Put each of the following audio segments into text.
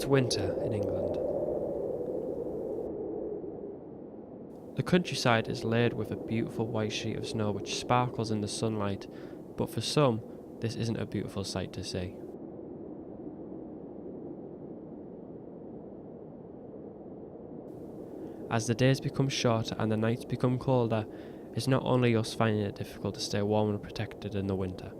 winter in England. The countryside is laid with a beautiful white sheet of snow which sparkles in the sunlight, but for some, this isn't a beautiful sight to see. As the days become shorter and the nights become colder, it's not only us finding it difficult to stay warm and protected in the winter.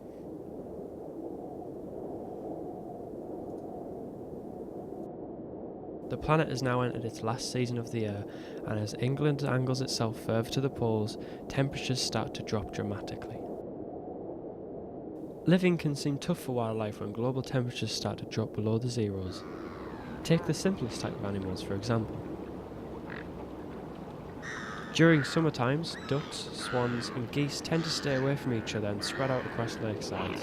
The planet has now entered its last season of the year, and as England angles itself further to the poles, temperatures start to drop dramatically. Living can seem tough for wildlife when global temperatures start to drop below the zeros. Take the simplest type of animals, for example. During summer times, ducks, swans and geese tend to stay away from each other and spread out across lakesides,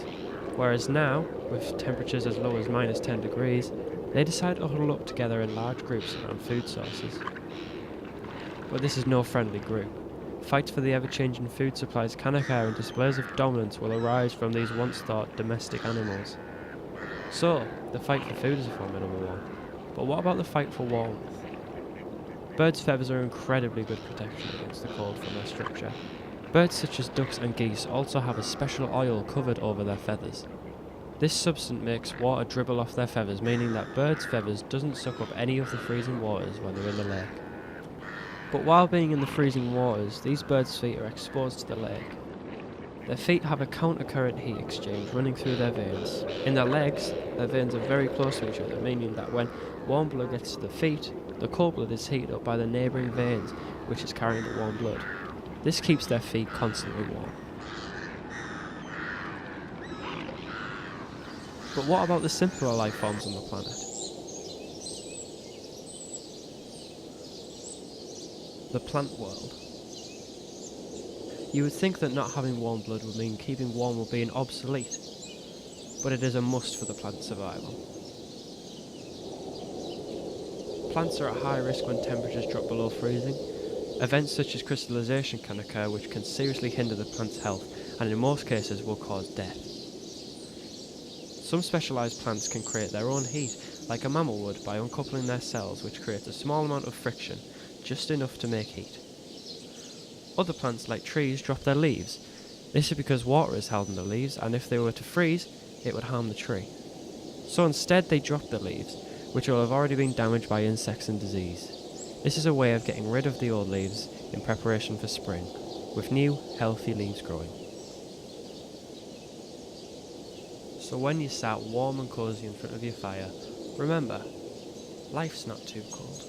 whereas now, with temperatures as low as -10 degrees, they decide to huddle up together in large groups around food sources. But this is no friendly group. Fights for the ever-changing food supplies can occur and displays of dominance will arise from these once-thought domestic animals. So, the fight for food is a formidable one. But what about the fight for warmth? Birds' feathers are incredibly good protection against the cold from their structure. Birds such as ducks and geese also have a special oil covered over their feathers. This substance makes water dribble off their feathers, meaning that birds' feathers doesn't suck up any of the freezing waters when they're in the lake. But while being in the freezing waters, these birds' feet are exposed to the lake. Their feet have a counter-current heat exchange running through their veins. In their legs, their veins are very close to each other, meaning that when warm blood gets to the feet, the cold blood is heated up by the neighbouring veins, which is carrying the warm blood. This keeps their feet constantly warm. But what about the simpler life forms on the planet? The plant world. You would think that not having warm blood would mean keeping warm would be an obsolete, but it is a must for the plant's survival. Plants are at high risk when temperatures drop below freezing. Events such as crystallization can occur which can seriously hinder the plant's health and in most cases will cause death. Some specialised plants can create their own heat, like a mammal would, by uncoupling their cells, which creates a small amount of friction, just enough to make heat. Other plants, like trees, drop their leaves. This is because water is held in the leaves, and if they were to freeze, it would harm the tree. So instead they drop the leaves, which will have already been damaged by insects and disease. This is a way of getting rid of the old leaves in preparation for spring, with new, healthy leaves growing. So when you sat warm and cosy in front of your fire, remember, life's not too cold.